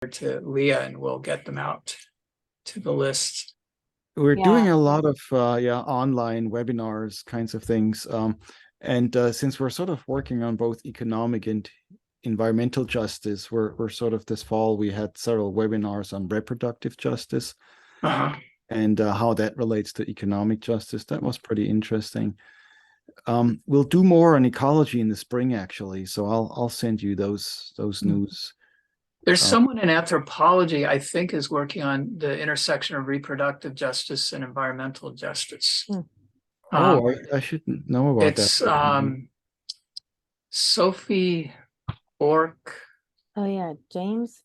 to Leah and we'll get them out to the list. We're doing a lot of online webinars kinds of things. And since we're sort of working on both economic and environmental justice, we're sort of this fall, we had several webinars on reproductive justice and how that relates to economic justice. That was pretty interesting. We'll do more on ecology in the spring, actually. So I'll send you those news. There's someone in anthropology, I think, is working on the intersection of reproductive justice and environmental justice. I should know about that. It's Sophie Bork. Oh yeah, James.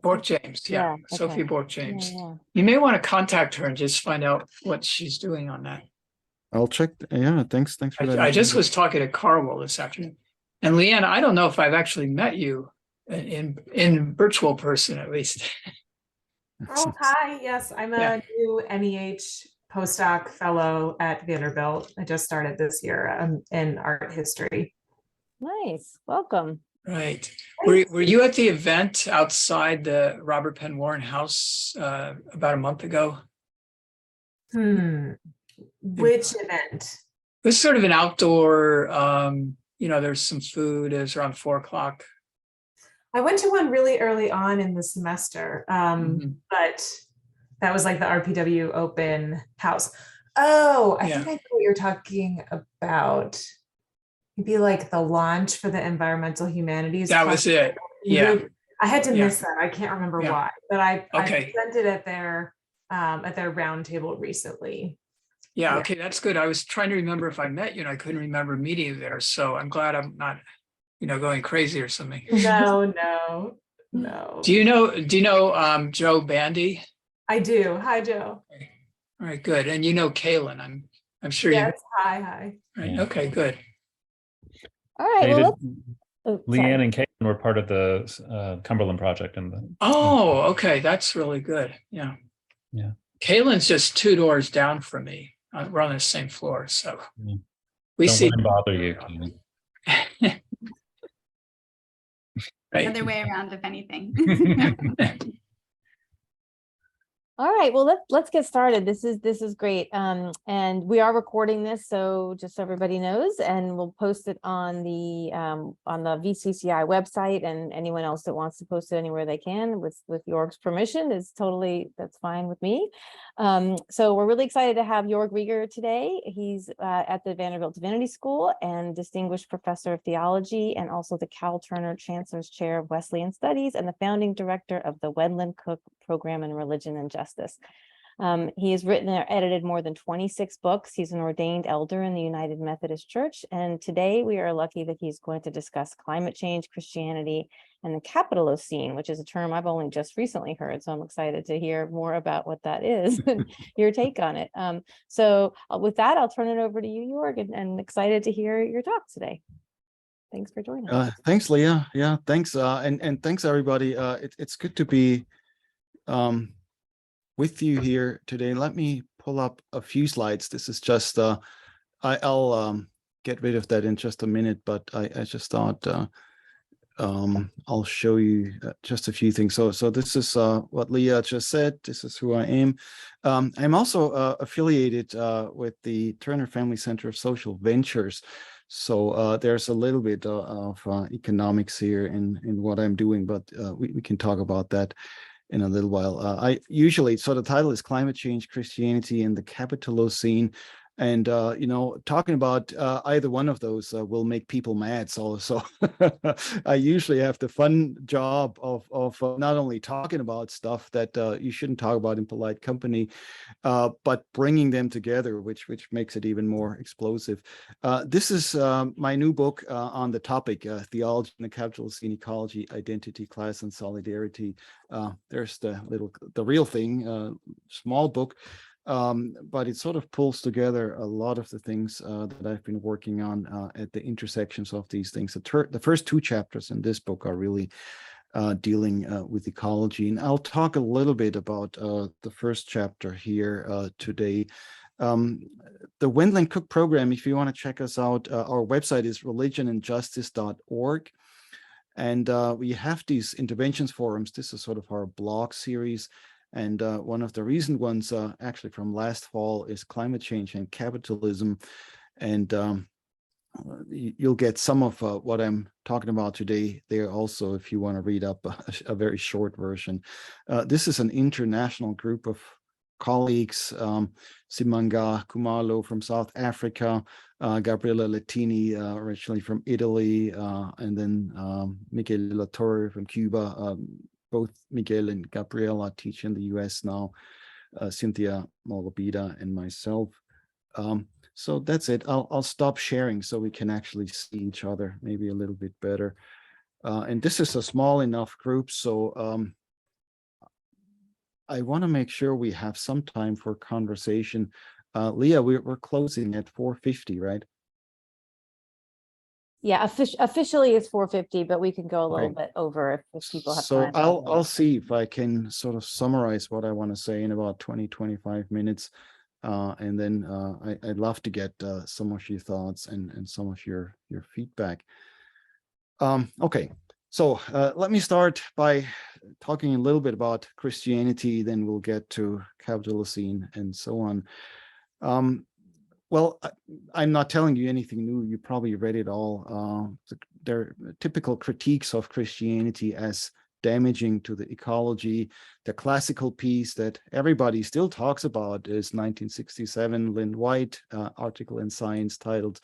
Bork-James, yeah. Okay. Sophie Bork-James. Yeah. You may want to contact her and just find out what she's doing on that. I'll check. Yeah, thanks for that. I just was talking to Carwell this afternoon. And Leanne, I don't know if I've actually met you in virtual person, at least. Oh, hi. Yes, I'm a new NEH postdoc fellow at Vanderbilt. I just started this year in art history. Nice. Welcome. Right. Were you at the event outside the Robert Penn Warren House about a month ago? Which event? It was sort of an outdoor, there's some food. It was around 4:00. I went to one really early on in the semester, but that was like the RPW open house. Oh, I think I know what you're talking about. Maybe like the launch for the environmental humanities. That was it. Yeah. I had to miss that. I can't remember why, but I presented at their round table recently. Yeah, okay, that's good. I was trying to remember if I met you and I couldn't remember meeting you there. So I'm glad I'm not going crazy or something. No. Do you know Joe Bandy? I do. Hi, Joe. Okay. All right, good. And you know Kaylin, I'm sure you. Yes, hi. Right. Okay, good. All right. Leanne and Caitlin were part of the Cumberland project. Okay, that's really good. Yeah. Kaylin's just 2 doors down from me. We're on the same floor, so we Don't see. let him bother you. Right. Other way around, if anything. All right, well, let's get started. This is great. And we are recording this, so just so everybody knows, and we'll post it on the VCCI website, and anyone else that wants to post it anywhere they can with Joerg's permission that's fine with me. So we're really excited to have Joerg Rieger today. He's at the Vanderbilt Divinity School and Distinguished Professor of Theology, and also the Cal Turner Chancellor's Chair of Wesleyan Studies and the founding director of the Wendland Cook Program in Religion and Justice. He has written or edited more than 26 books. He's an ordained elder in the United Methodist Church. And today we are lucky that he's going to discuss climate change, Christianity, and the Capitalocene, which is a term I've only just recently heard. So I'm excited to hear more about what that is and your take on it. So with that, I'll turn it over to you, Joerg, and excited to hear your talk today. Thanks for joining us. Thanks, Leah. Yeah, thanks. And thanks, everybody. It's good to be with you here today. Let me pull up a few slides. This is just I'll get rid of that in just a minute, but I just thought I'll show you just a few things. So this is what Leah just said. This is who I am. I'm also affiliated with the Turner Family Center of Social Ventures. So there's a little bit of economics here in what I'm doing, but we can talk about that in a little while. I usually, so the title is Climate Change, Christianity, and the Capitalocene. And, talking about either one of those will make people mad. So I usually have the fun job of not only talking about stuff that you shouldn't talk about in polite company, but bringing them together, which makes it even more explosive. This is my new book on the topic, Theology and the Capitalocene, Ecology, Identity, Class, and Solidarity. There's the real thing, small book. But it sort of pulls together a lot of the things that I've been working on at the intersections of these things. The first 2 chapters in this book are really dealing with ecology. And I'll talk a little bit about the first chapter here today. The Wendland Cook Program, if you want to check us out, our website is religionandjustice.org. And we have these interventions forums. This is sort of our blog series. And one of the recent ones, actually from last fall, is climate change and capitalism. And you'll get some of what I'm talking about today there also, if you want to read up a very short version. This is an international group of colleagues, Simanga Kumalo from South Africa, Gabriella Lettini, originally from Italy, and then Miguel Latorre from Cuba. Both Miguel and Gabriella teach in the US now, Cynthia Molobida and myself. So that's it. I'll stop sharing so we can actually see each other maybe a little bit better. And this is a small enough group, so I want to make sure we have some time for conversation. Leah, we're closing at 4:50, right? Yeah, officially it's 4:50, but we can go a little Okay. bit over if people have So time. I'll see if I can sort of summarize what I want to say in about 20-25 minutes. And then I'd love to get some of your thoughts and some of your feedback. Okay, so let me start by talking a little bit about Christianity, then we'll get to Capitalocene and so on. Well, I'm not telling you anything new. You probably read it all. There are typical critiques of Christianity as damaging to the ecology. The classical piece that everybody still talks about is 1967 Lynn White article in Science titled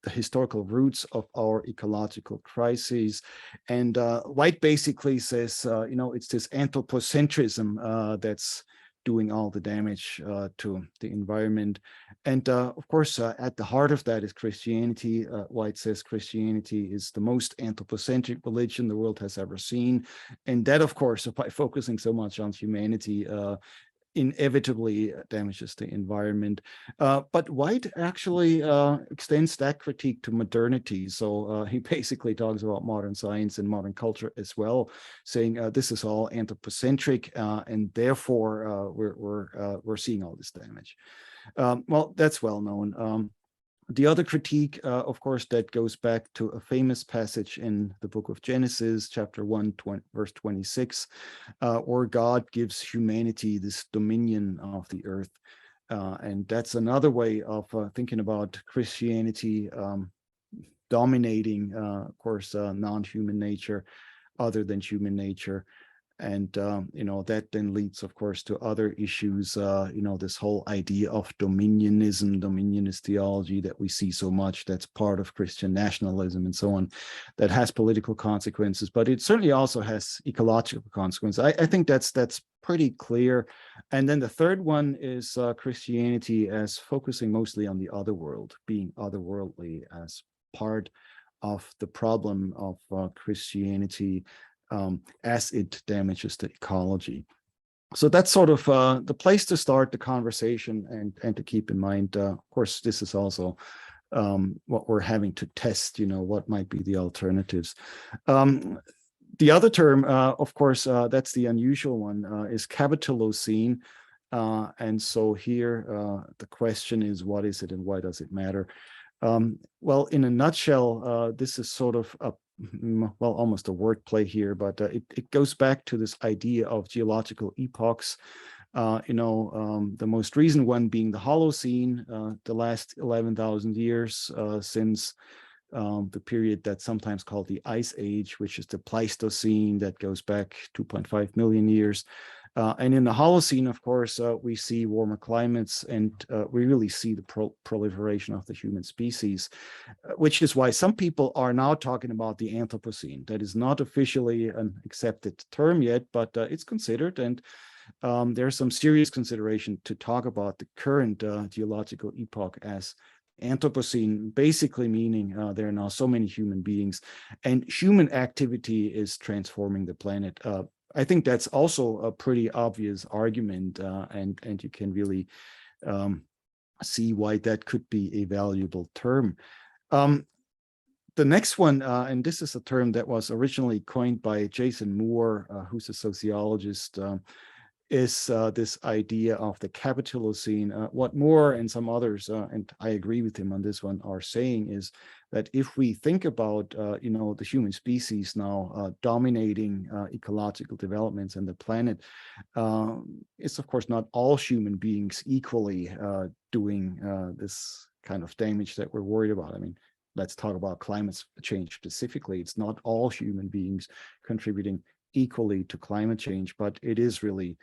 "The Historical Roots of Our Ecological Crises." And White basically says, it's this anthropocentrism that's doing all the damage to the environment. And of course, at the heart of that is Christianity. White says Christianity is the most anthropocentric religion the world has ever seen. And that, of course, by focusing so much on humanity, inevitably damages the environment. But White actually extends that critique to modernity. So he basically talks about modern science and modern culture as well, saying this is all anthropocentric, and therefore we're seeing all this damage. Well, that's well known. The other critique, of course, that goes back to a famous passage in the book of Genesis, chapter 1, verse 26, where God gives humanity this dominion of the earth. And that's another way of thinking about Christianity dominating, of course, non-human nature, other than human nature. And, that then leads, of course, to other issues, this whole idea of dominionist theology that we see so much, that's part of Christian nationalism and so on, that has political consequences, but it certainly also has ecological consequences. I think that's pretty clear. And then the third one is Christianity as focusing mostly on the other world, being otherworldly as part of the problem of Christianity, as it damages the ecology. So that's sort of the place to start the conversation, and to keep in mind, of course, this is also what we're having to test, what might be the alternatives. The other term, of course, that's the unusual one, is Capitalocene. And so here, the question is, what is it and why does it matter? Well, in a nutshell, this is sort of almost a wordplay here, but it goes back to this idea of geological epochs. The most recent one being the Holocene, the last 11,000 years since the period that's sometimes called the Ice Age, which is the Pleistocene, that goes back 2.5 million years. And in the Holocene, of course, we see warmer climates, and we really see the proliferation of the human species, which is why some people are now talking about the Anthropocene. That is not officially an accepted term yet, but it's considered, and there's some serious consideration to talk about the current geological epoch as Anthropocene, basically meaning there are now so many human beings, and human activity is transforming the planet. I think that's also a pretty obvious argument, and you can really see why that could be a valuable term. The next one, and this is a term that was originally coined by Jason Moore, who's a sociologist, is this idea of the Capitalocene. What Moore and some others, and I agree with him on this one, are saying is that if we think about, the human species now dominating ecological developments and the planet, it's of course not all human beings equally doing this kind of damage that we're worried about. I mean, let's talk about climate change specifically. It's not all human beings contributing equally to climate change, but it is really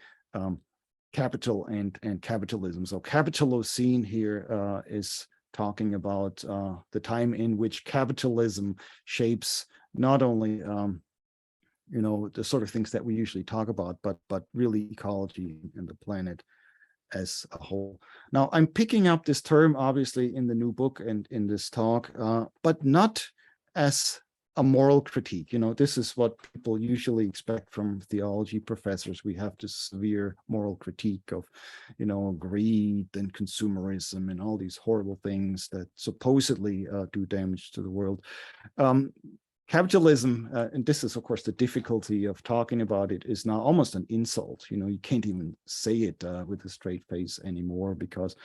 capital and capitalism. So Capitalocene here is talking about the time in which capitalism shapes not only the sort of things that we usually talk about, but really ecology and the planet as a whole. Now, I'm picking up this term obviously in the new book and in this talk, but not as a moral critique. This is what people usually expect from theology professors. We have this severe moral critique of, greed and consumerism and all these horrible things that supposedly do damage to the world. Capitalism, and this is of course the difficulty of talking about it, is now almost an insult. You can't even say it with a straight face anymore, because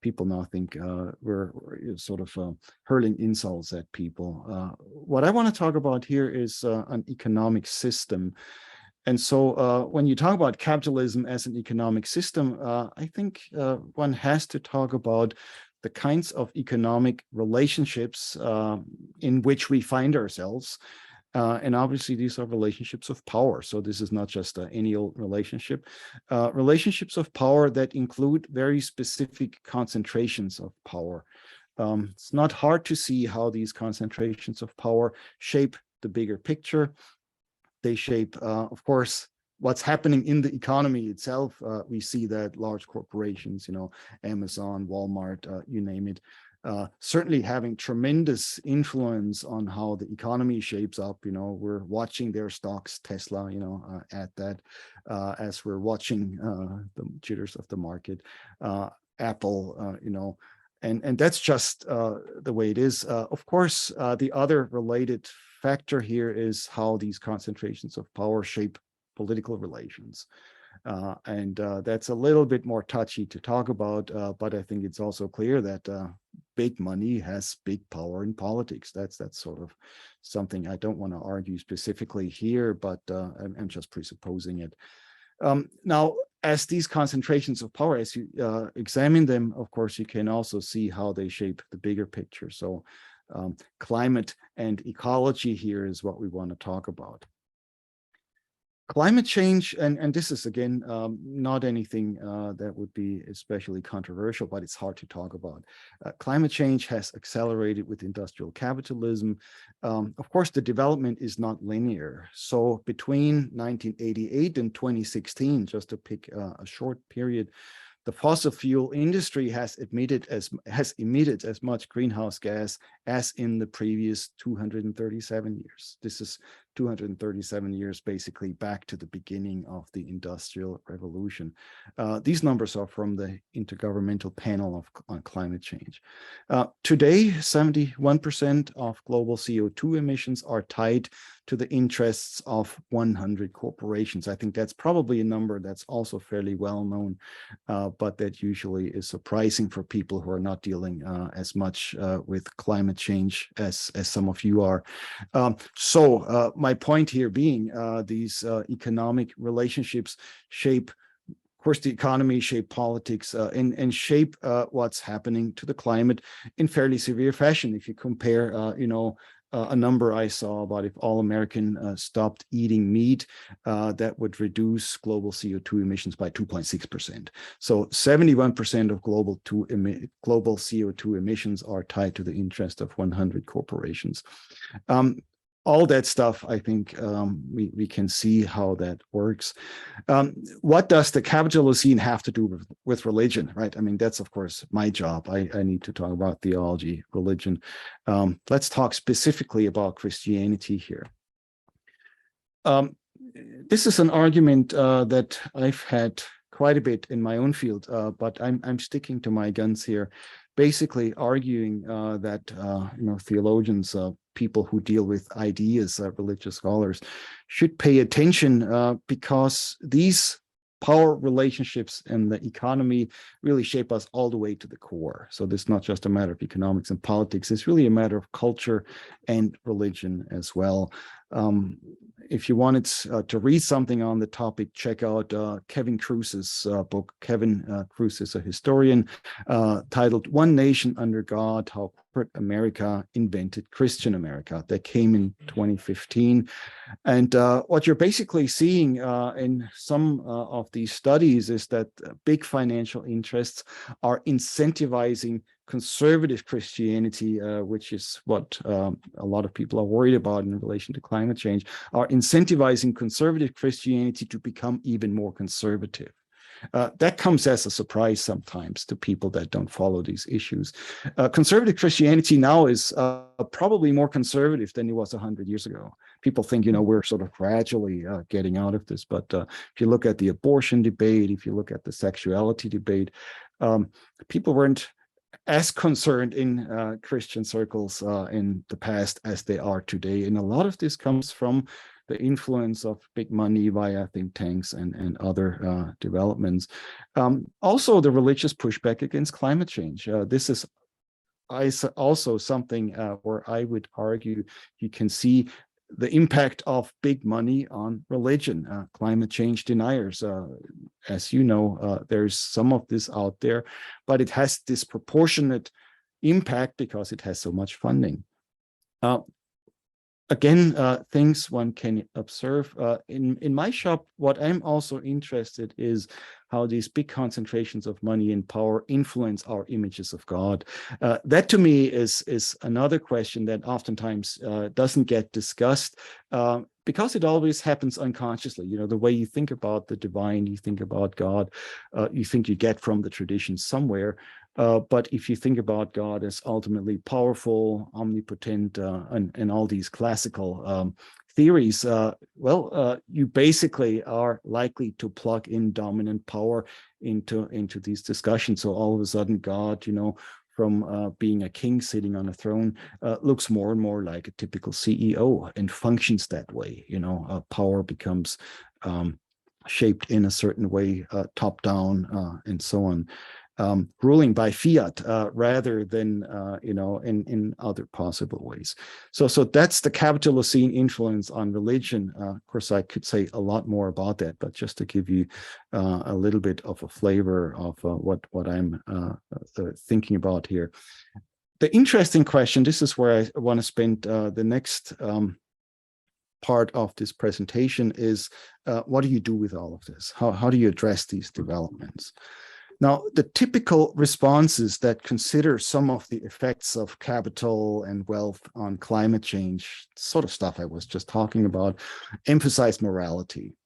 people now think we're sort of hurling insults at people. What I want to talk about here is an economic system. And so when you talk about capitalism as an economic system, I think one has to talk about the kinds of economic relationships in which we find ourselves. And obviously, these are relationships of power. So this is not just any old relationship. Relationships of power that include very specific concentrations of power. It's not hard to see how these concentrations of power shape the bigger picture. They shape, of course, what's happening in the economy itself. We see that large corporations, Amazon, Walmart, you name it, certainly having tremendous influence on how the economy shapes up. We're watching their stocks, Tesla, at that, as we're watching the jitters of the market, Apple, and that's just the way it is. Of course, the other related factor here is how these concentrations of power shape political relations. And that's a little bit more touchy to talk about, but I think it's also clear that big money has big power in politics. That's sort of something I don't want to argue specifically here, but I'm just presupposing it. Now, as these concentrations of power, as you examine them, of course, you can also see how they shape the bigger picture. So climate and ecology here is what we want to talk about. Climate change, and this is again not anything that would be especially controversial, but it's hard to talk about. Climate change has accelerated with industrial capitalism. Of course, the development is not linear. So between 1988 and 2016, just to pick a short period, the fossil fuel industry has emitted as much greenhouse gas as in the previous 237 years. This is 237 years basically back to the beginning of the Industrial Revolution. These numbers are from the Intergovernmental Panel on Climate Change. Today, 71% of global CO2 emissions are tied to the interests of 100 corporations. I think that's probably a number that's also fairly well known, but that usually is surprising for people who are not dealing as much with climate change as some of you are. So my point here being these economic relationships shape, of course, the economy, shape politics, and shape what's happening to the climate in fairly severe fashion. If you compare, a number I saw about if all Americans stopped eating meat, that would reduce global CO2 emissions by 2.6%. So 71% of global CO2 emissions are tied to the interest of 100 corporations. All that stuff, I think we can see how that works. What does the Capitalocene have to do with religion, right? I mean, that's, of course, my job. I need to talk about theology, religion. Let's talk specifically about Christianity here. This is an argument that I've had quite a bit in my own field, but I'm sticking to my guns here, basically arguing that theologians, people who deal with ideas, religious scholars, should pay attention because these power relationships and the economy really shape us all the way to the core. So this is not just a matter of economics and politics, it's really a matter of culture and religion as well. If you wanted to read something on the topic, check out Kevin Kruse's book. Kevin Kruse is a historian, titled One Nation Under God, How Corporate America Invented Christian America. That came in 2015. And what you're basically seeing in some of these studies is that big financial interests are incentivizing conservative Christianity, which is what a lot of people are worried about in relation to climate change, are incentivizing conservative Christianity to become even more conservative. That comes as a surprise sometimes to people that don't follow these issues. Conservative Christianity now is probably more conservative than it was 100 years ago. People think, we're sort of gradually getting out of this. But if you look at the abortion debate, if you look at the sexuality debate, people weren't as concerned in Christian circles in the past as they are today. And a lot of this comes from the influence of big money via think tanks and other developments. Also, the religious pushback against climate change. This is also something where I would argue you can see the impact of big money on religion, climate change deniers. As you know, there's some of this out there, but it has disproportionate impact because it has so much funding. Again, things one can observe. In my shop, what I'm also interested is how these big concentrations of money and power influence our images of God. That to me is another question that oftentimes doesn't get discussed because it always happens unconsciously. The way you think about the divine, you think about God, you think you get from the tradition somewhere. But if you think about God as ultimately powerful, omnipotent, and all these classical theories, you basically are likely to plug in dominant power into these discussions. So all of a sudden, God, from being a king sitting on a throne, looks more and more like a typical CEO and functions that way. Power becomes shaped in a certain way, top down, and so on. Ruling by fiat rather than in other possible ways. So that's the Capitalocene influence on religion. Of course, I could say a lot more about that, but just to give you a little bit of a flavor of what I'm thinking about here. The interesting question, this is where I want to spend the next part of this presentation, is what do you do with all of this? How do you address these developments? Now, the typical responses that consider some of the effects of capital and wealth on climate change, sort of stuff I was just talking about, emphasize morality.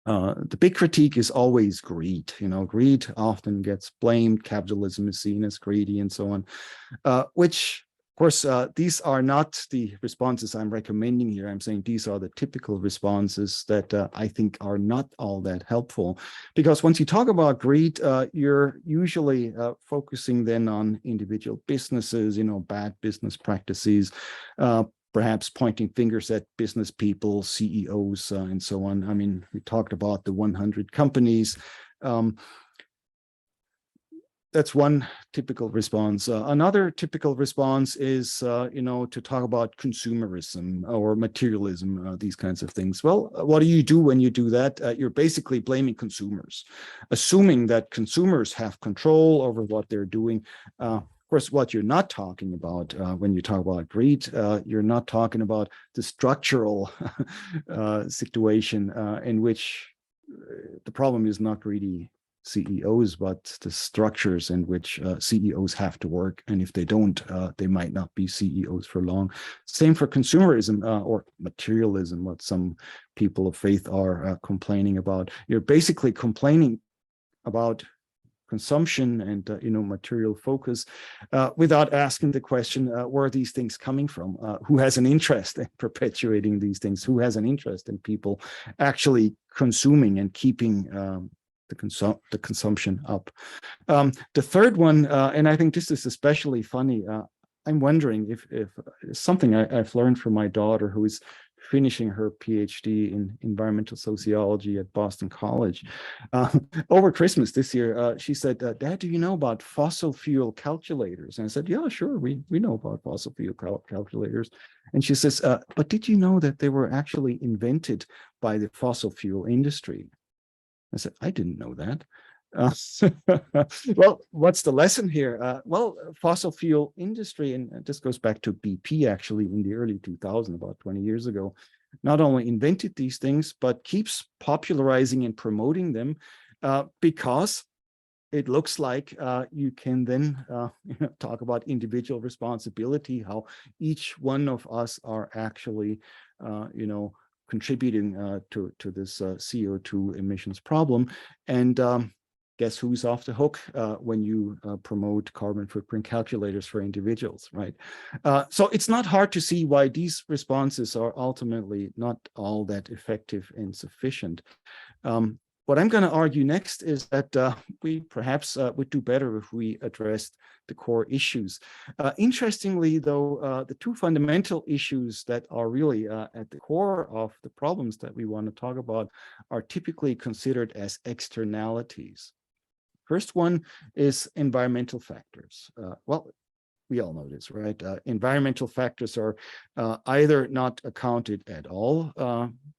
The big critique is always greed. Greed often gets blamed. Capitalism is seen as greedy and so on, which, of course, these are not the responses I'm recommending here. I'm saying these are the typical responses that I think are not all that helpful. Because once you talk about greed, you're usually focusing then on individual businesses, bad business practices, perhaps pointing fingers at business people, CEOs, and so on. I mean, we talked about the 100 companies. That's one typical response. Another typical response is, to talk about consumerism or materialism, these kinds of things. Well, what do you do when you do that? You're basically blaming consumers, assuming that consumers have control over what they're doing. Of course, what you're not talking about when you talk about greed, you're not talking about the structural situation in which the problem is not greedy CEOs, but the structures in which CEOs have to work. And if they don't, they might not be CEOs for long. Same for consumerism or materialism, what some people of faith are complaining about. You're basically complaining about consumption and material focus without asking the question, where are these things coming from? Who has an interest in perpetuating these things? Who has an interest in people actually consuming and keeping the consumption up? The third one, and I think this is especially funny, I'm wondering if something I've learned from my daughter, who is finishing her PhD in environmental sociology at Boston College. Over Christmas this year, she said, Dad, do you know about fossil fuel calculators? And I said, yeah, sure, we know about fossil fuel calculators. And she says, but did you know that they were actually invented by the fossil fuel industry? I said, I didn't know that. Well, what's the lesson here? Well, fossil fuel industry, and this goes back to BP actually in the early 2000s, about 20 years ago, not only invented these things, but keeps popularizing and promoting them because it looks like you can then talk about individual responsibility, how each one of us are actually, contributing to this CO2 emissions problem. And guess who's off the hook when you promote carbon footprint calculators for individuals, right? So it's not hard to see why these responses are ultimately not all that effective and sufficient. What I'm going to argue next is that we perhaps would do better if we addressed the core issues. Interestingly, though, the two fundamental issues that are really at the core of the problems that we want to talk about are typically considered as externalities. First one is environmental factors. Well, we all know this, right? Environmental factors are either not accounted at all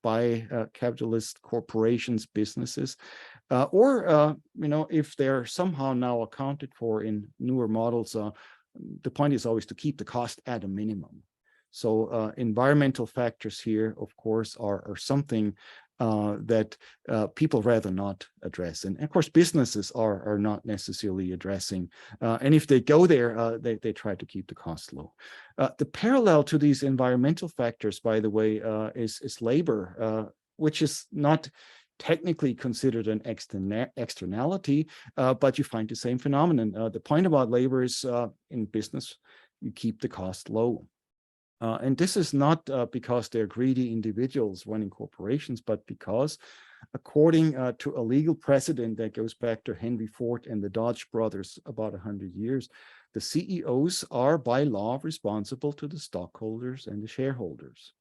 by capitalist corporations, businesses, or if they're somehow now accounted for in newer models, the point is always to keep the cost at a minimum. So environmental factors here, of course, are something that people rather not address. And of course, businesses are not necessarily addressing. And if they go there, they try to keep the cost low. The parallel to these environmental factors, by the way, is labor, which is not technically considered an externality, but you find the same phenomenon. The point about labor is in business, you keep the cost low. And this is not because they're greedy individuals running corporations, but because according to a legal precedent that goes back to Henry Ford and the Dodge brothers about 100 years, the CEOs are by law responsible to the stockholders and the shareholders.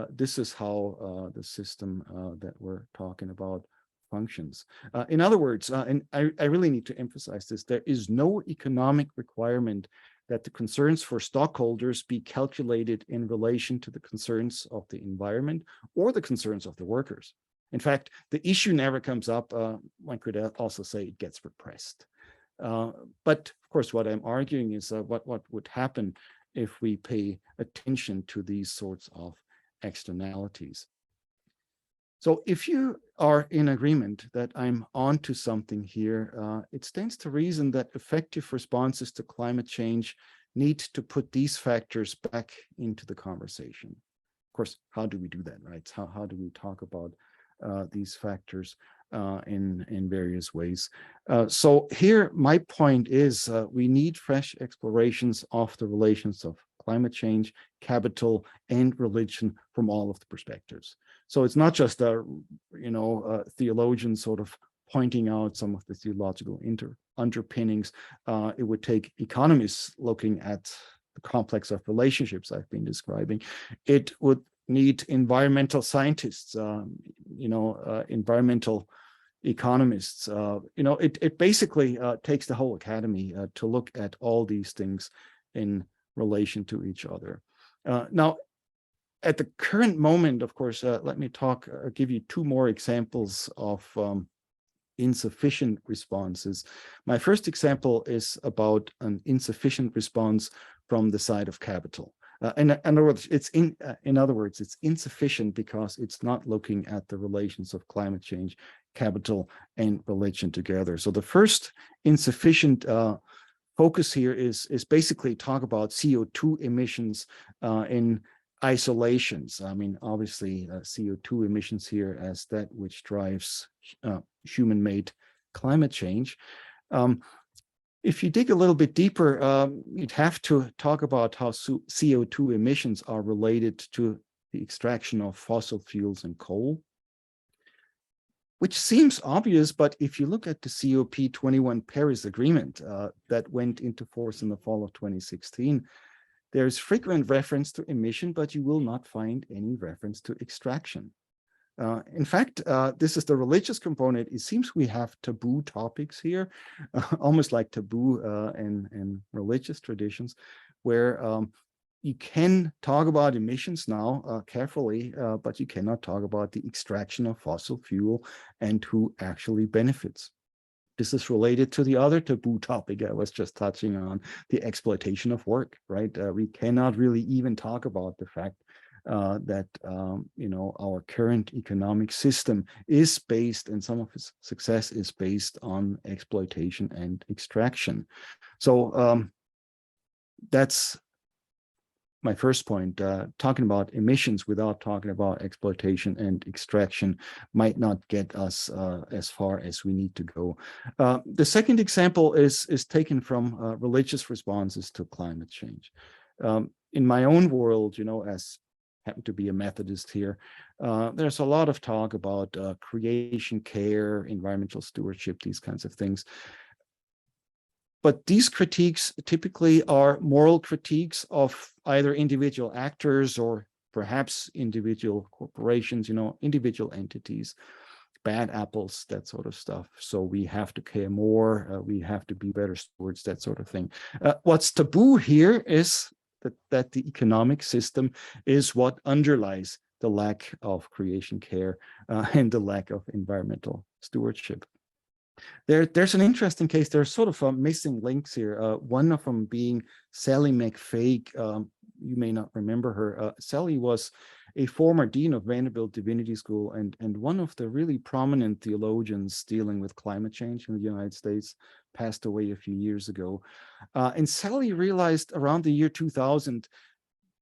This is how the system that we're talking about functions. In other words, and I really need to emphasize this, there is no economic requirement that the concerns for stockholders be calculated in relation to the concerns of the environment or the concerns of the workers. In fact, the issue never comes up. One could also say it gets repressed. But of course, what I'm arguing is what would happen if we pay attention to these sorts of externalities. So if you are in agreement that I'm onto something here, it stands to reason that effective responses to climate change need to put these factors back into the conversation. Of course, how do we do that, right? How do we talk about these factors in various ways? So here, my point is we need fresh explorations of the relations of climate change, capital, and religion from all of the perspectives. So it's not just a theologian sort of pointing out some of the theological underpinnings. It would take economists looking at the complex of relationships I've been describing. It would need environmental scientists, environmental economists. It basically takes the whole academy to look at all these things in relation to each other. Now, at the current moment, of course, let me give you two more examples of insufficient responses. My first example is about an insufficient response from the side of capital. In other words, it's insufficient because it's not looking at the relations of climate change, capital, and religion together. So the first insufficient focus here is basically talk about CO2 emissions in isolations. I mean, obviously, CO2 emissions here as that which drives human-made climate change. If you dig a little bit deeper, you'd have to talk about how CO2 emissions are related to the extraction of fossil fuels and coal, which seems obvious, but if you look at the COP21 Paris Agreement that went into force in the fall of 2016, There's frequent reference to emission, but you will not find any reference to extraction. In fact, this is the religious component. It seems we have taboo topics here, almost like taboo in religious traditions, where you can talk about emissions now carefully, but you cannot talk about the extraction of fossil fuel and who actually benefits. This is related to the other taboo topic I was just touching on, the exploitation of work, right? We cannot really even talk about the fact that our current economic system is based, and some of its success is based on exploitation and extraction. So that's my first point. Talking about emissions without talking about exploitation and extraction might not get us as far as we need to go. The second example is taken from religious responses to climate change. In my own world, as happen to be a Methodist here, there's a lot of talk about creation care, environmental stewardship, these kinds of things. But these critiques typically are moral critiques of either individual actors or perhaps individual corporations, individual entities, bad apples, that sort of stuff. So we have to care more, we have to be better stewards, that sort of thing. What's taboo here is that the economic system is what underlies the lack of creation care and the lack of environmental stewardship. There's an interesting case. There's sort of missing links here. One of them being Sally McFaig. You may not remember her. Sally was a former dean of Vanderbilt Divinity School and one of the really prominent theologians dealing with climate change in the United States, passed away a few years ago. And Sally realized around the year 2000,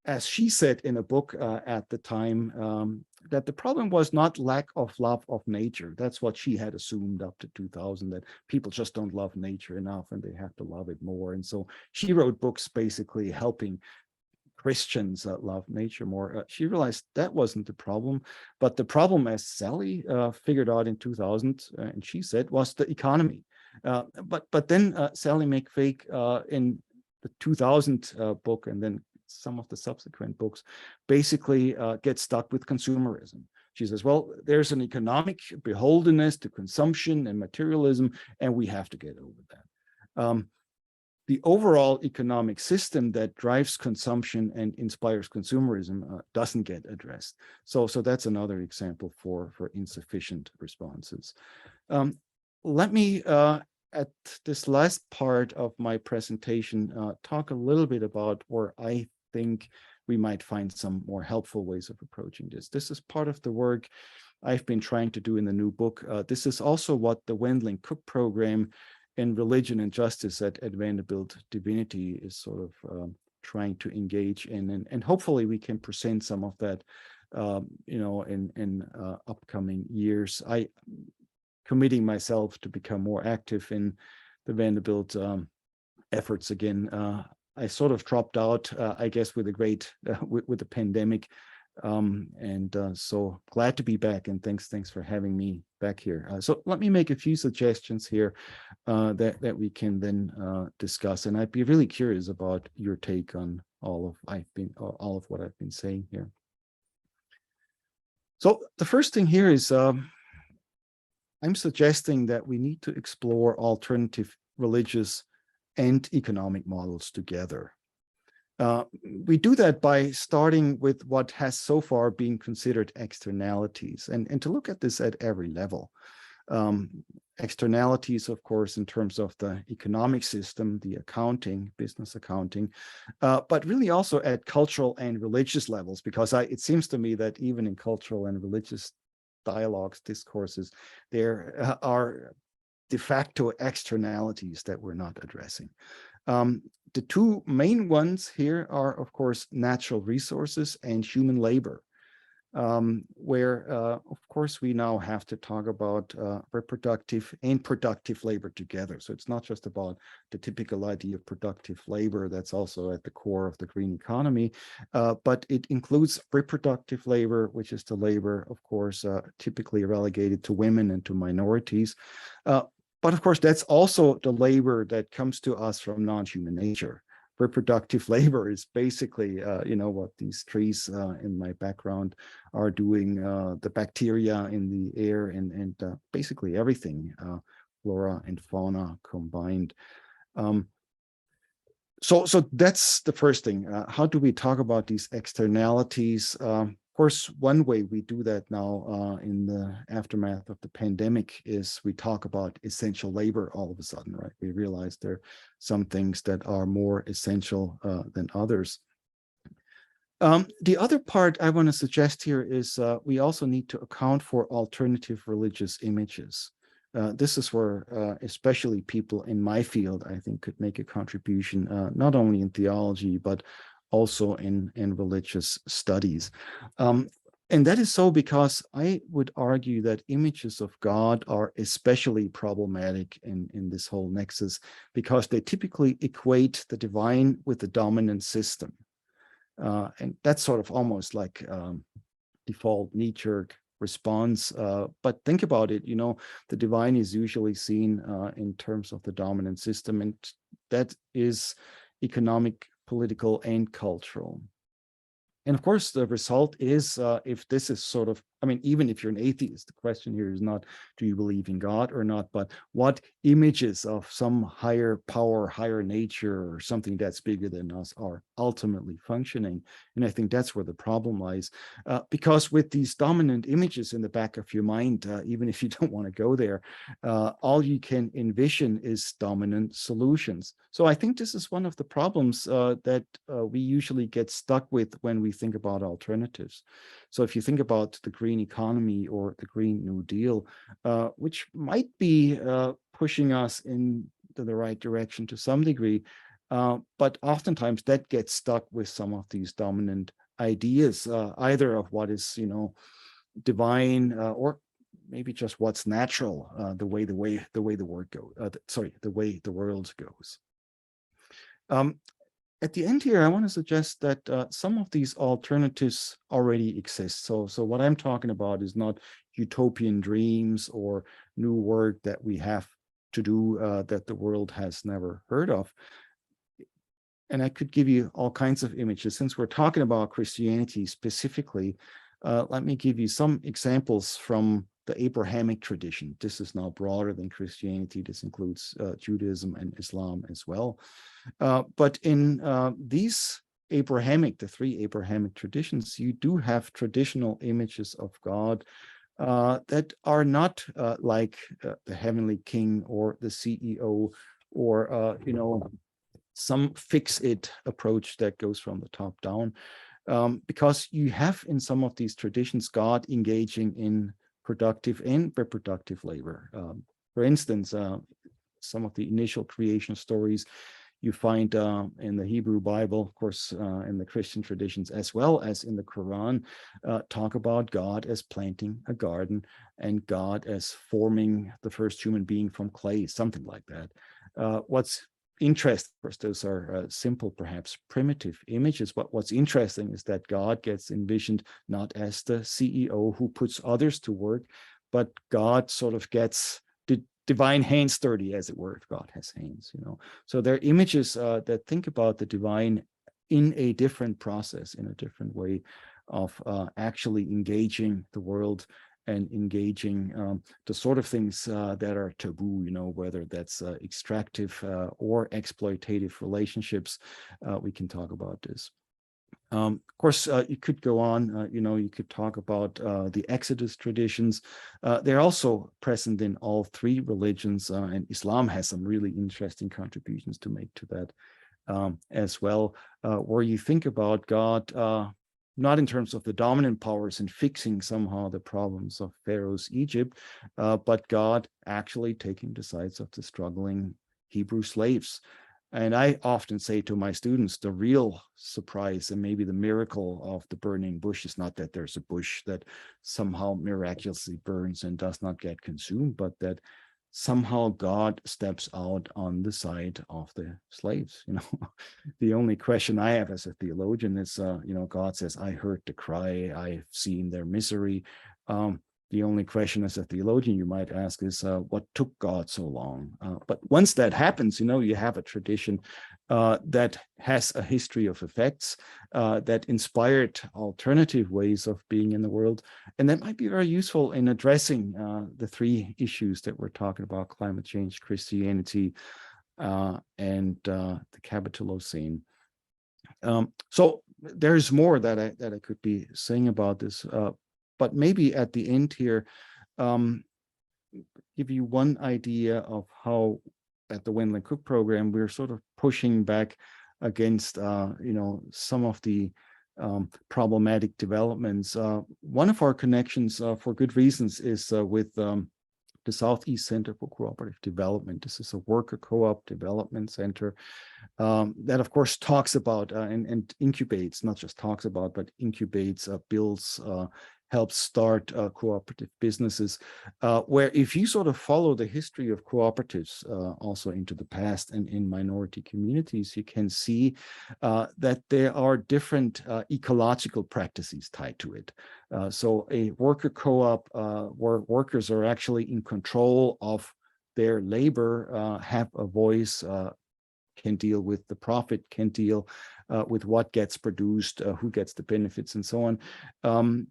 as she said in a book at the time, that the problem was not lack of love of nature. That's what she had assumed up to 2000, that people just don't love nature enough and they have to love it more. And so she wrote books basically helping Christians love nature more. She realized that wasn't the problem, but the problem, as Sally figured out in 2000, and she said, was the economy. But then Sally McFaig in the 2000 book, and then some of the subsequent books, basically get stuck with consumerism. She says, well, there's an economic beholdenness to consumption and materialism, and we have to get over that. The overall economic system that drives consumption and inspires consumerism doesn't get addressed. So that's another example for insufficient responses. Let me, at this last part of my presentation, talk a little bit about where I think we might find some more helpful ways of approaching this. This is part of the work I've been trying to do in the new book. This is also what the Wendling Cook program in Religion and Justice at Vanderbilt Divinity is sort of trying to engage in, and hopefully we can present some of that, in upcoming years. I committing myself to become more active in the Vanderbilt efforts again. I sort of dropped out, I guess, with the pandemic, and so glad to be back. And thanks for having me back here. So let me make a few suggestions here that we can then discuss. And I'd be really curious about your take on all of what I've been saying here. So the first thing here is I'm suggesting that we need to explore alternative religious and economic models together. We do that by starting with what has so far been considered externalities, and to look at this at every level. Externalities, of course, in terms of the economic system, the accounting, business accounting, but really also at cultural and religious levels, because it seems to me that even in cultural and religious dialogues, discourses, there are de facto externalities that we're not addressing. The two main ones here are, of course, natural resources and human labor, where, of course, we now have to talk about reproductive and productive labor together. So it's not just about the typical idea of productive labor that's also at the core of the green economy, but it includes reproductive labor, which is the labor, of course, typically relegated to women and to minorities. But of course, that's also the labor that comes to us from non-human nature, reproductive labor is basically, what these trees in my background are doing, the bacteria in the air and basically everything, flora and fauna combined. So that's the first thing. How do we talk about these externalities? Of course, one way we do that now in the aftermath of the pandemic is we talk about essential labor all of a sudden, right? We realize there are some things that are more essential than others. The other part I want to suggest here is we also need to account for alternative religious images. This is where especially people in my field, I think, could make a contribution, not only in theology, but also in religious studies. And that is so because I would argue that images of God are especially problematic in this whole nexus, because they typically equate the divine with the dominant system. And that's sort of almost like default knee-jerk response. But think about it, the divine is usually seen in terms of the dominant system, and that is economic, political, and cultural. And of course, the result is if this is sort of, even if you're an atheist, the question here is not, do you believe in God or not, but what images of some higher power, higher nature, or something that's bigger than us are ultimately functioning. And I think that's where the problem lies. Because with these dominant images in the back of your mind, even if you don't want to go there, all you can envision is dominant solutions. So I think this is one of the problems that we usually get stuck with when we think about alternatives. So if you think about the green economy or the Green New Deal, which might be pushing us into the right direction to some degree, but oftentimes that gets stuck with some of these dominant ideas, either of what is, divine, or maybe just what's natural, the way the world goes. At the end here, I want to suggest that some of these alternatives already exist. So what I'm talking about is not utopian dreams or new work that we have to do that the world has never heard of. And I could give you all kinds of images. Since we're talking about Christianity specifically, let me give you some examples from the Abrahamic tradition. This is now broader than Christianity. This includes Judaism and Islam as well. But in these the three Abrahamic traditions, you do have traditional images of God that are not like the heavenly king or the CEO or, some fix-it approach that goes from the top down. Because you have in some of these traditions God engaging in productive and reproductive labor. For instance, some of the initial creation stories you find in the Hebrew Bible, of course, in the Christian traditions, as well as in the Quran, talk about God as planting a garden and God as forming the first human being from clay, something like that. What's interesting, of course, those are simple, perhaps primitive images, but what's interesting is that God gets envisioned not as the CEO who puts others to work, but God sort of gets the divine hands dirty, as it were, if God has hands, So there are images that think about the divine in a different process, in a different way of actually engaging the world and engaging the sort of things that are taboo, whether that's extractive or exploitative relationships. We can talk about this. Of course, you could go on, you could talk about the Exodus traditions. They're also present in all three religions, and Islam has some really interesting contributions to make to that as well, where you think about God, not in terms of the dominant powers and fixing somehow the problems of Pharaoh's Egypt, but God actually taking the sides of the struggling Hebrew slaves. And I often say to my students, the real surprise and maybe the miracle of the burning bush is not that there's a bush that somehow miraculously burns and does not get consumed, but that somehow God steps out on the side of the slaves. The only question I have as a theologian is, God says, I heard the cry, I've seen their misery. The only question as a theologian you might ask is, what took God so long? But once that happens, you have a tradition that has a history of effects that inspired alternative ways of being in the world. And that might be very useful in addressing the three issues that we're talking about: climate change, Christianity, and the Capitalocene. So there's more that I could be saying about this, but maybe at the end here, give you one idea of how at the Wendell and Cook program, we're sort of pushing back against, some of the problematic developments. One of our connections, for good reasons, is with the Southeast Center for Cooperative Development. This is a worker co-op development center that, of course, talks about and incubates, not just talks about, but incubates, builds, helps start cooperative businesses, where if you sort of follow the history of cooperatives also into the past and in minority communities, you can see that there are different ecological practices tied to it. So a worker co-op where workers are actually in control of their labor, have a voice, can deal with the profit, can deal with what gets produced, who gets the benefits, and so on,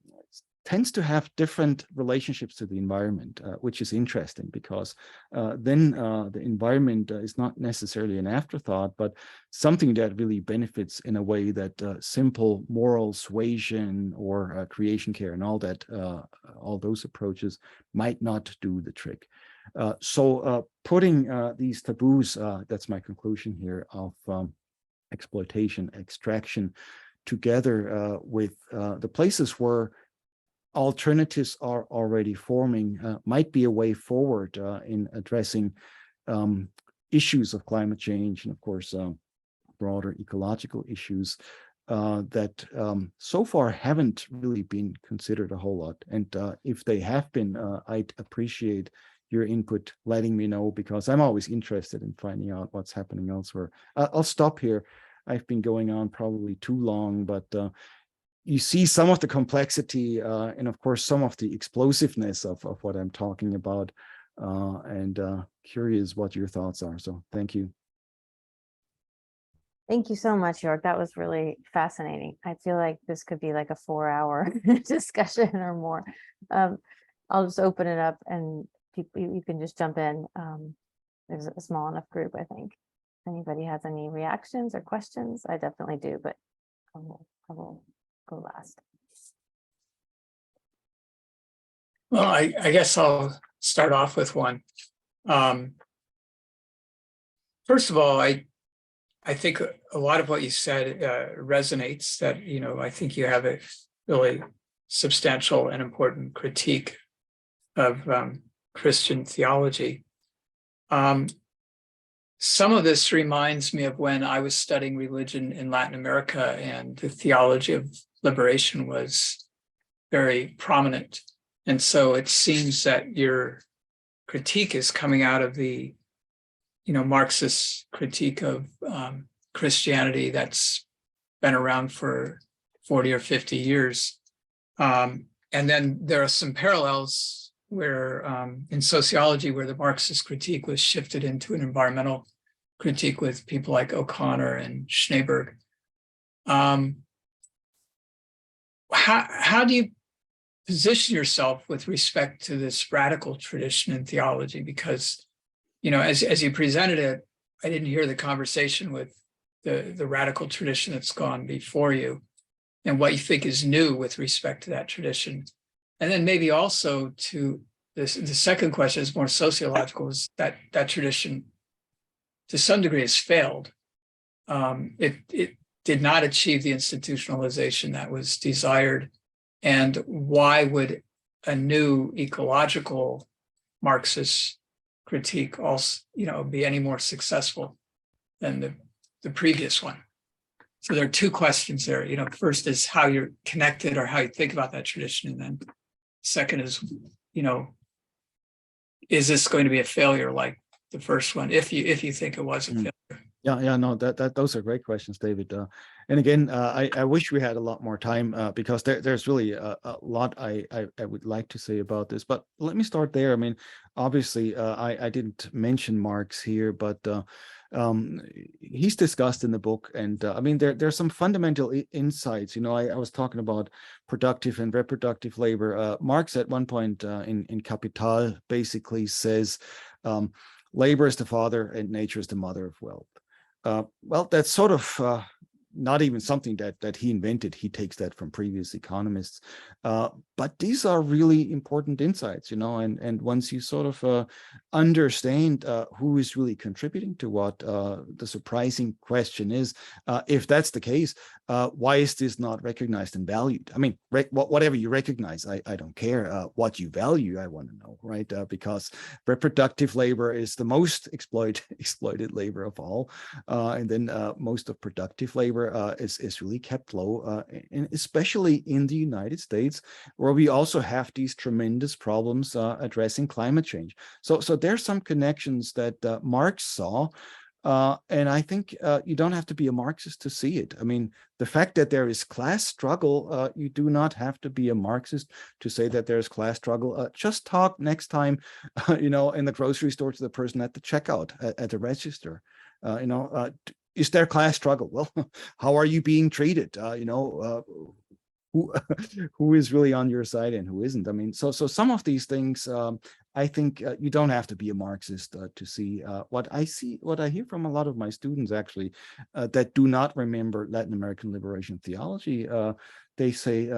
tends to have different relationships to the environment, which is interesting because then the environment is not necessarily an afterthought, but something that really benefits in a way that simple moral suasion or creation care and all that, all those approaches might not do the trick. So putting these taboos, that's my conclusion here, of exploitation, extraction, together with the places where alternatives are already forming, might be a way forward in addressing issues of climate change and, of course, broader ecological issues that so far haven't really been considered a whole lot. And if they have been, I'd appreciate your input, letting me know, because I'm always interested in finding out what's happening elsewhere. I'll stop here. I've been going on probably too long, but you see some of the complexity and, of course, some of the explosiveness of what I'm talking about, and curious what your thoughts are. So thank you. Thank you so much, Joerg. That was really fascinating. I feel like this could be like a 4-hour discussion or more. I'll just open it up and you can just jump in. There's a small enough group, I think. If anybody has any reactions or questions, I definitely do, but I will go last. Well, I guess I'll start off with one. First of all, I think a lot of what you said resonates, that, I think you have a really substantial and important critique of Christian theology. Some of this reminds me of when I was studying religion in Latin America, and the theology of liberation was very prominent. And so it seems that your critique is coming out of the, Marxist critique of Christianity that's been around for 40 or 50 years. And then there are some parallels where in sociology, where the Marxist critique was shifted into an environmental critique with people like O'Connor and Schneeberg. How do you position yourself with respect to this radical tradition in theology? Because, as you presented it, I didn't hear the conversation with the radical tradition that's gone before you and what you think is new with respect to that tradition. And then maybe also to this, the second question is more sociological, is that tradition to some degree has failed. It did not achieve the institutionalization that was desired. And why would a new ecological Marxist critique also, be any more successful than the previous one? So there are two questions there. First is how you're connected or how you think about that tradition. And then second is, is this going to be a failure like the first one, if you think it was a failure? Yeah, no, those are great questions, David. And again, I wish we had a lot more time because there's really a lot I would like to say about this. But let me start there. I mean, obviously, I didn't mention Marx here, but he's discussed in the book, and I mean, there's some fundamental insights. You know, I was talking about productive and reproductive labor. Marx at one point in Capital basically says, labor is the father and nature is the mother of wealth. Well, that's sort of not even something that he invented. He takes that from previous economists. But these are really important insights, you know, and once you sort of understand who is really contributing to what, the surprising question is, if that's the case, why is this not recognized and valued? I mean, whatever you recognize, I don't care. What you value, I want to know, right? Because reproductive labor is the most exploited labor of all. And then most of productive labor is really kept low, and especially in the United States, where we also have these tremendous problems addressing climate change. So there's some connections that Marx saw. And I think you don't have to be a Marxist to see it. I mean, the fact that there is class struggle, you do not have to be a Marxist to say that there's class struggle. Just talk next time, you know, in the grocery store to the person at the checkout, at the register. You know, is there class struggle? Well, how are you being treated? You know, who is really on your side and who isn't? I mean, so some of these things, I think you don't have to be a Marxist to see. What I hear from a lot of my students actually that do not remember Latin American liberation theology, they say,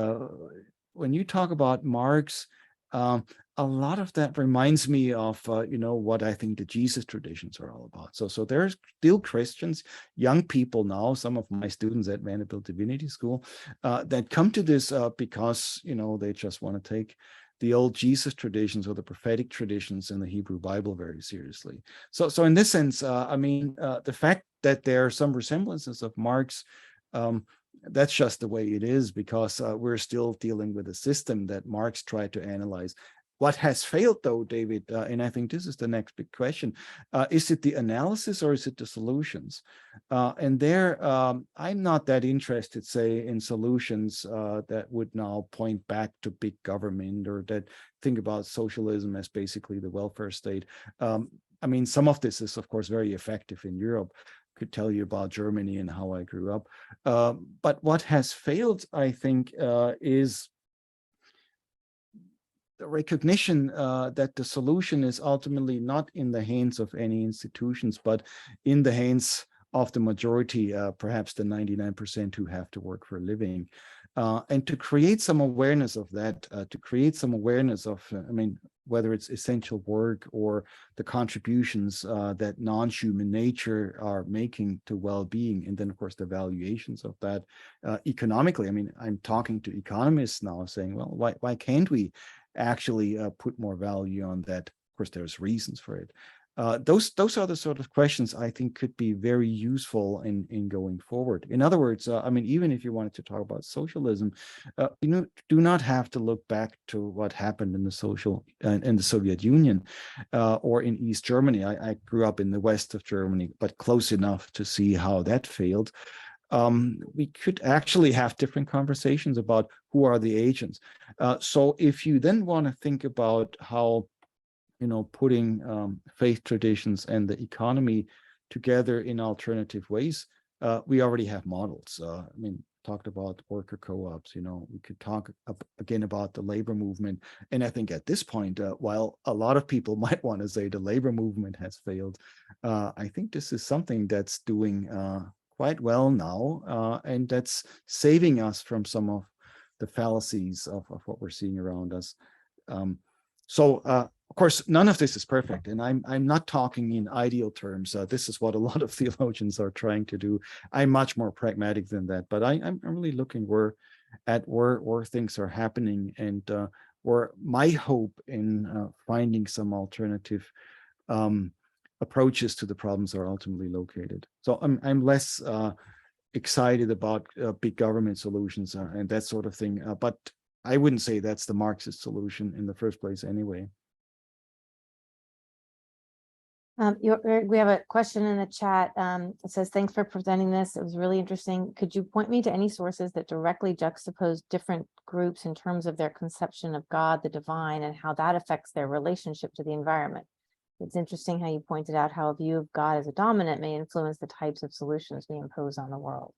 when you talk about Marx, a lot of that reminds me of, you know, what I think the Jesus traditions are all about. So there's still Christians, young people now, some of my students at Vanderbilt Divinity School, that come to this because, you know, they just want to take the old Jesus traditions or the prophetic traditions in the Hebrew Bible very seriously. So in this sense, I mean, the fact that there are some resemblances of Marx, that's just the way it is, because we're still dealing with a system that Marx tried to analyze. What has failed, though, David, and I think this is the next big question, is it the analysis or is it the solutions? And there, I'm not that interested, say, in solutions that would now point back to big government or that think about socialism as basically the welfare state. I mean, some of this is, of course, very effective in Europe. Could tell you about Germany and how I grew up. But what has failed, I think, is the recognition that the solution is ultimately not in the hands of any institutions, but in the hands of the majority, perhaps the 99% who have to work for a living. And to create some awareness of that, to create some awareness of, I mean, whether it's essential work or the contributions that non-human nature are making to well-being, and then of course the valuations of that economically. I mean, I'm talking to economists now saying, well, why can't we actually put more value on that? Of course, there's reasons for it. Those are the sort of questions I think could be very useful in going forward. In other words, I mean, even if you wanted to talk about socialism, you do not have to look back to what happened in the Soviet Union or in East Germany. I grew up in the west of Germany, but close enough to see how that failed. We could actually have different conversations about who are the agents. So if you then want to think about how, you know, putting faith traditions and the economy together in alternative ways, we already have models. I mean, talked about worker co-ops, you know, we could talk again about the labor movement. And I think at this point, while a lot of people might want to say the labor movement has failed, I think this is something that's doing quite well now, and that's saving us from some of the fallacies of what we're seeing around us. Of course, none of this is perfect, and I'm not talking in ideal terms. This is what a lot of theologians are trying to do. I'm much more pragmatic than that, but I'm really looking where things are happening, and where my hope in finding some alternative approaches to the problems are ultimately located. So I'm less excited about big government solutions and that sort of thing, but I wouldn't say that's the Marxist solution in the first place anyway. We have a question in the chat. It says, thanks for presenting this. It was really interesting. Could you point me to any sources that directly juxtapose different groups in terms of their conception of God, the divine, and how that affects their relationship to the environment? It's interesting how you pointed out how a view of God as a dominant may influence the types of solutions we impose on the world.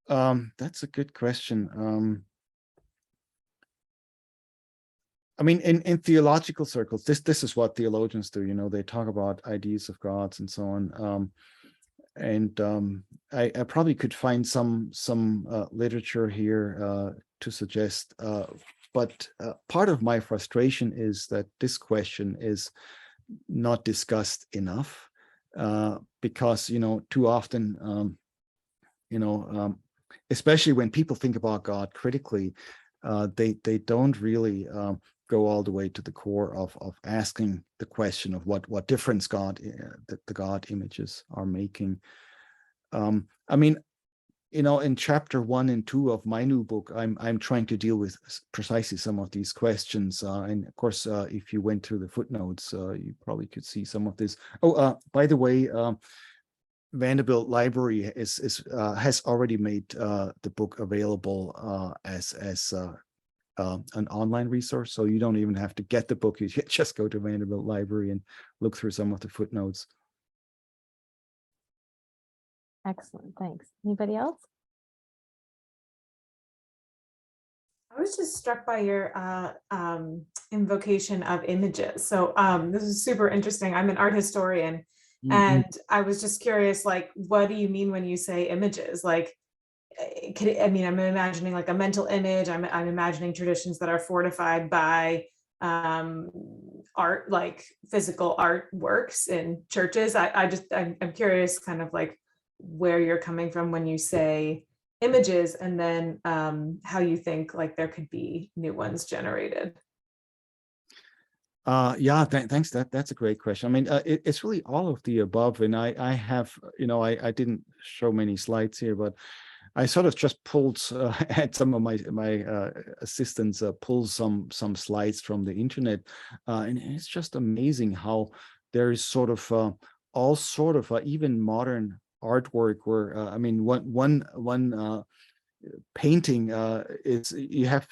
That's a good question. I mean, in theological circles, this is what theologians do. You know, they talk about ideas of gods and so on. I probably could find some literature here to suggest. But part of my frustration is that this question is not discussed enough because, you know, too often, especially when people think about God critically, they don't really go all the way to the core of asking the question of what difference the God images are making. I mean, you know, in chapter 1 and 2 of my new book, I'm trying to deal with precisely some of these questions. And of course, if you went through the footnotes, you probably could see some of this. Oh, by the way, Vanderbilt Library has already made the book available as an online resource, so you don't even have to get the book. You just go to Vanderbilt Library and look through some of the footnotes. Excellent, thanks. Anybody else? I was just struck by your invocation of images. So this is super interesting. I'm an art historian, and I was just curious, like, what do you mean when you say images? Like, I mean, I'm imagining like a mental image. I'm imagining traditions that are fortified by art, like physical art works in churches. I'm curious, kind of like where you're coming from when you say images, and then how you think like there could be new ones generated. Yeah, thanks. That's a great question. I mean, it's really all of the above. And I have, you know, I didn't show many slides here, but I sort of just pulled, had some of my assistants pull some slides from the internet, and it's just amazing how there is sort of all sort of even modern artwork where I mean one painting is you have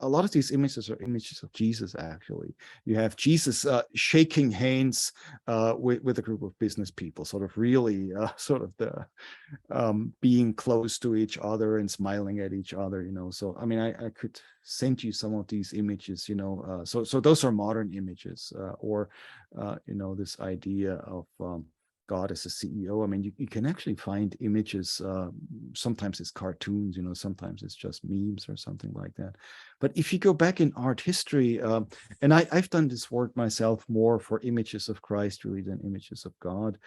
a lot of these images are images of Jesus. Actually, you have Jesus shaking hands with a group of business people, sort of really sort of the being close to each other and smiling at each other, you know. So I mean, I could send you some of these images, you know. So those are modern images, or you know, this idea of God as a CEO. I mean, you can actually find images. Sometimes it's cartoons, you know, sometimes it's just memes or something like that. But if you go back in art history, and I've done this work myself more for images of Christ really than images of God.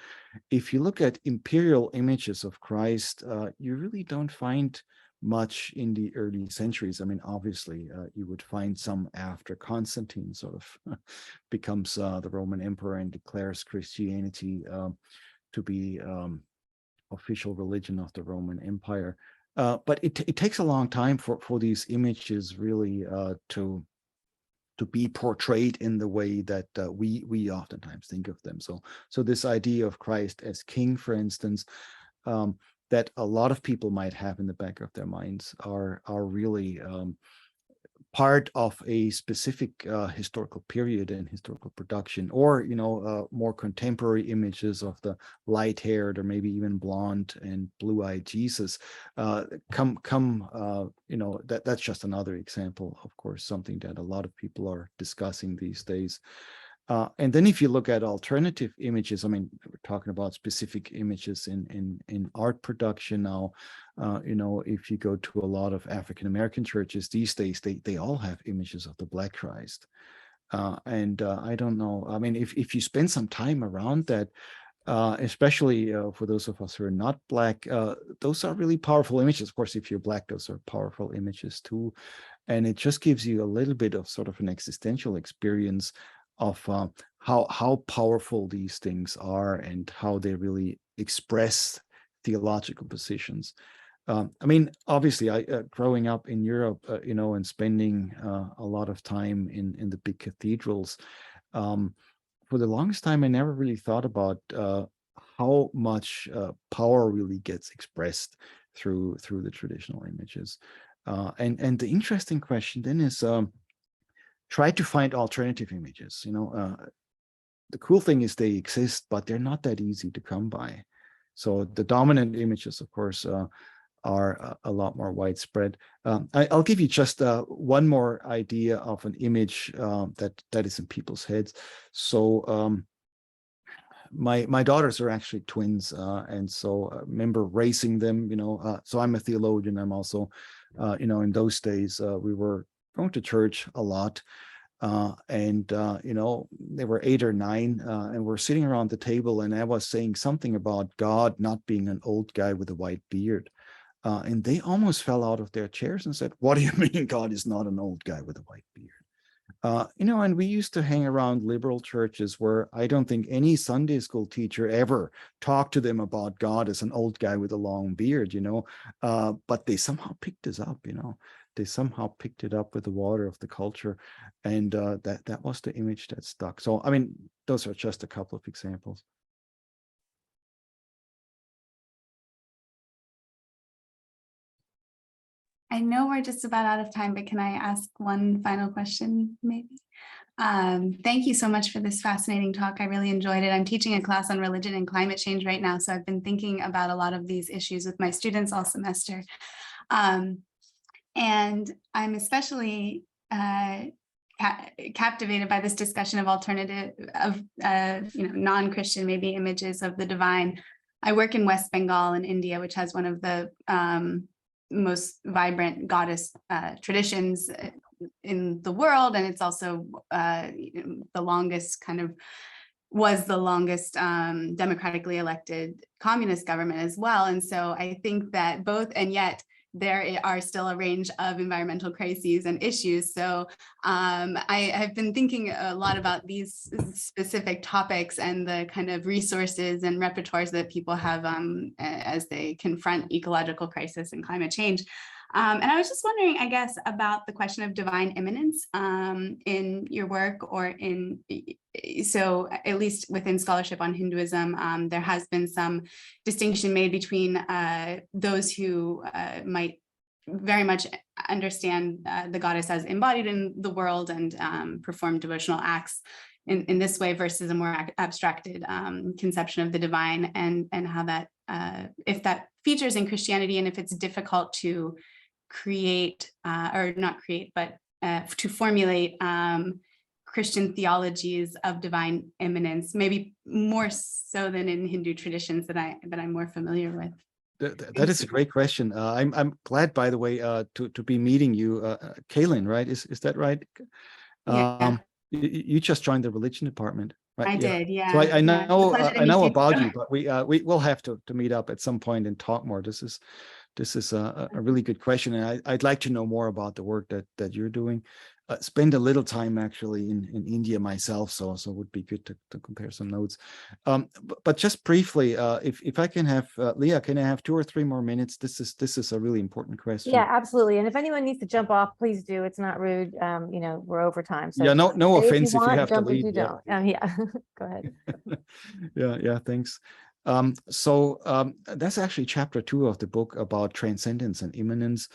If you look at imperial images of Christ, you really don't find much in the early centuries. I mean, obviously, you would find some after Constantine sort of becomes the Roman emperor and declares Christianity to be official religion of the Roman Empire. But it takes a long time for these images really to be portrayed in the way that we oftentimes think of them. So this idea of Christ as king, for instance, that a lot of people might have in the back of their minds are really part of a specific historical period and historical production, or you know, more contemporary images of the light-haired or maybe even blonde and blue-eyed Jesus come you know, that's just another example, of course, something that a lot of people are discussing these days. And then if you look at alternative images, I mean, we're talking about specific images in art production now. You know, if you go to a lot of African-American churches these days, they all have images of the Black Christ. And I don't know, I mean, if you spend some time around that, especially for those of us who are not Black, those are really powerful images. Of course, if you're Black, those are powerful images too. And it just gives you a little bit of sort of an existential experience of how powerful these things are and how they really express theological positions. I mean, obviously, growing up in Europe, you know, and spending a lot of time in the big cathedrals, for the longest time, I never really thought about how much power really gets expressed through the traditional images. And the interesting question then is try to find alternative images. The cool thing is they exist, but they're not that easy to come by. So the dominant images, of course, are a lot more widespread. I'll give you just one more idea of an image that is in people's heads. So my daughters are actually twins, and so I remember raising them. So I'm a theologian. I'm also, in those days we were going to church a lot. And they were 8 or 9, and we're sitting around the table, and I was saying something about God not being an old guy with a white beard. And they almost fell out of their chairs and said, "What do you mean God is not an old guy with a white beard?" And we used to hang around liberal churches where I don't think any Sunday school teacher ever talked to them about God as an old guy with a long beard, but they somehow picked this up, They somehow picked it up with the water of the culture, and that was the image that stuck. So, I mean, those are just a couple of examples. I know we're just about out of time, but can I ask one final question, maybe? Thank you so much for this fascinating talk. I really enjoyed it. I'm teaching a class on religion and climate change right now, so I've been thinking about a lot of these issues with my students all semester. And I'm especially captivated by this discussion of non-Christian maybe images of the divine. I work in West Bengal in India, which has one of the most vibrant goddess traditions in the world, and it's also the longest democratically elected communist government as well. And so I think that and yet there are still a range of environmental crises and issues. So I have been thinking a lot about these specific topics and the kind of resources and repertoires that people have as they confront ecological crisis and climate change. And I was just wondering, I guess, about the question of divine immanence in your work, so at least within scholarship on Hinduism, there has been some distinction made between those who might very much understand the goddess as embodied in the world and perform devotional acts in this way versus a more abstracted conception of the divine, and how that, if that features in Christianity, and if it's difficult to create, or not create, but to formulate Christian theologies of divine immanence, maybe more so than in Hindu traditions that I'm more familiar with. That is a great question. I'm glad, by the way, to be meeting you, Kaylin, right? Is that right? Yeah. You just joined the religion department, right? I did, yeah. So I know I know about you. you, but we will have to meet up at some point and talk more. This is a really good question, and I'd like to know more about the work that you're doing. Spend a little time actually in India myself, so it would be good to compare some notes. But just briefly, if I can have Leah, can I have 2 or 3 more minutes? This is a really important question. Yeah, absolutely. And if anyone needs to jump off, please do. It's not rude. We're over time. So yeah, no offense if you have to leave. If you don't. Yeah, go ahead. Yeah, thanks. So that's actually chapter 2 of the book about transcendence and immanence.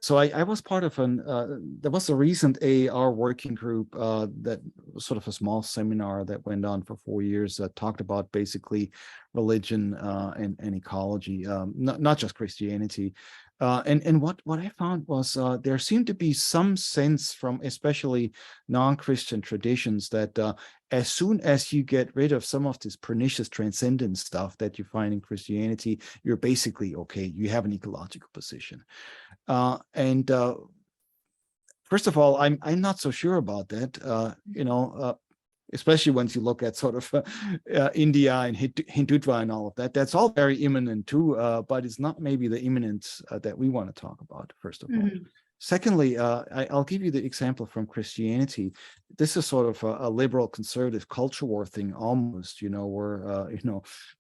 So I was part of there was a recent AAR working group that was sort of a small seminar that went on for 4 years that talked about basically religion and ecology, not just Christianity. And what I found was there seemed to be some sense from especially non-Christian traditions that as soon as you get rid of some of this pernicious transcendence stuff that you find in Christianity, you're basically okay. You have an ecological position. And first of all, I'm not so sure about that. Especially once you look at sort of India and Hindutva and all of that. That's all very immanent too, but it's not maybe the immanence that we want to talk about, first of all. Secondly, I'll give you the example from Christianity. This is sort of a liberal conservative culture war thing almost, where,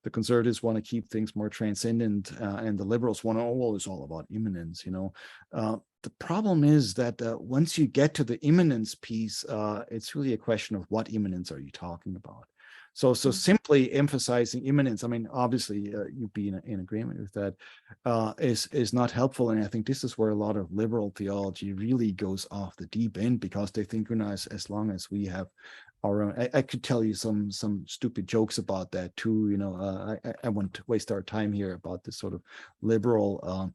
the conservatives want to keep things more transcendent and the liberals want to, oh, well, it's all about immanence, The problem is that once you get to the immanence piece, it's really a question of what immanence are you talking about? So simply emphasizing immanence, I mean, obviously you'd be in agreement with that, is not helpful. And I think this is where a lot of liberal theology really goes off the deep end, because they think, as long as we have our own, I could tell you some stupid jokes about that too. I won't waste our time here about this sort of liberal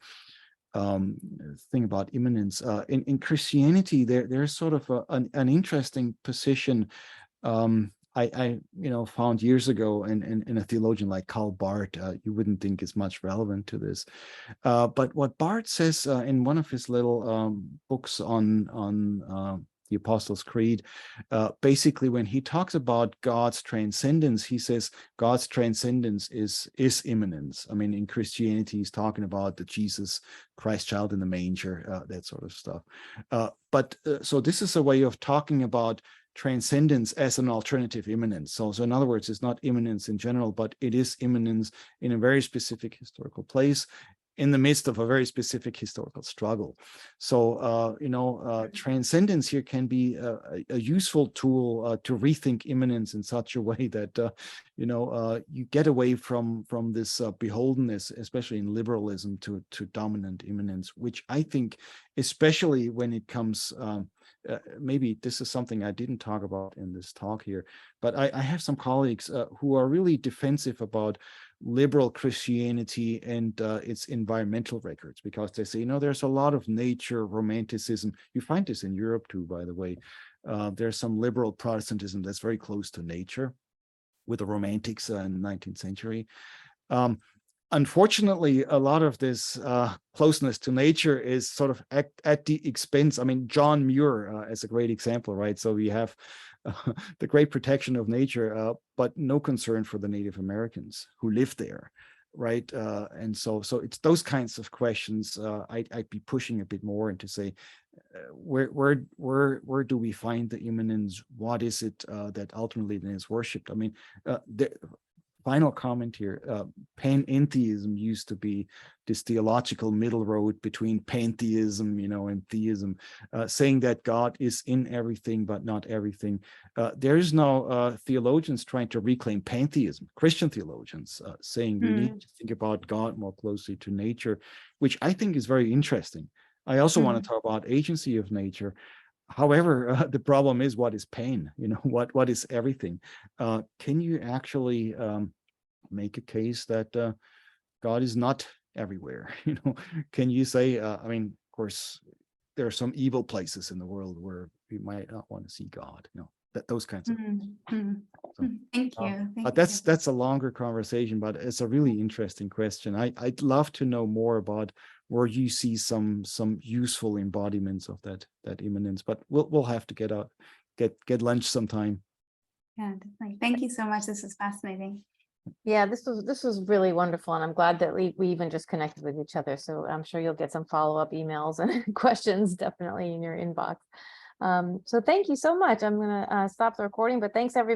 thing about immanence. In Christianity, there's sort of an interesting position. I found years ago in a theologian like Karl Barth. You wouldn't think is much relevant to this, but what Barth says in one of his little books on the Apostles' Creed, basically when he talks about God's transcendence, he says God's transcendence is immanence. I mean, in Christianity, he's talking about the Jesus Christ child in the manger, that sort of stuff. So this is a way of talking about transcendence as an alternative immanence. So in other words, it's not immanence in general, but it is immanence in a very specific historical place in the midst of a very specific historical struggle. So, transcendence here can be a useful tool to rethink immanence in such a way that, you get away from this beholdenness, especially in liberalism, to dominant immanence, which I think, especially when it comes, maybe this is something I didn't talk about in this talk here, but I have some colleagues who are really defensive about liberal Christianity and its environmental records, because they say, there's a lot of nature romanticism. You find this in Europe too, by the way. There's some liberal Protestantism that's very close to nature with the Romantics in the 19th century. Unfortunately, a lot of this closeness to nature is sort of at the expense. I mean, John Muir is a great example, right? So we have the great protection of nature, but no concern for the Native Americans who live there, right? And so it's those kinds of questions I'd be pushing a bit more into say, where do we find the immanence? What is it that ultimately then is worshipped? I mean, the final comment here, panentheism used to be this theological middle road between pantheism, and theism, saying that God is in everything, but not everything. There is now theologians trying to reclaim pantheism, Christian theologians saying we need to think about God more closely to nature, which I think is very interesting. I also want to talk about agency of nature. However, the problem is, what is pain? What is everything? Can you actually make a case that God is not everywhere? Can you say, I mean, of course, there are some evil places in the world where we might not want to see God, those kinds of things. So, Thank you. But that's a longer conversation, but it's a really interesting question. I'd love to know more about where you see some useful embodiments of that immanence, but we'll have to get lunch sometime. Yeah, definitely. Thank you so much. This is fascinating. Yeah, this was really wonderful, and I'm glad that we even just connected with each other. So I'm sure you'll get some follow-up emails and questions definitely in your inbox. So thank you so much. I'm gonna stop the recording, but thanks everybody.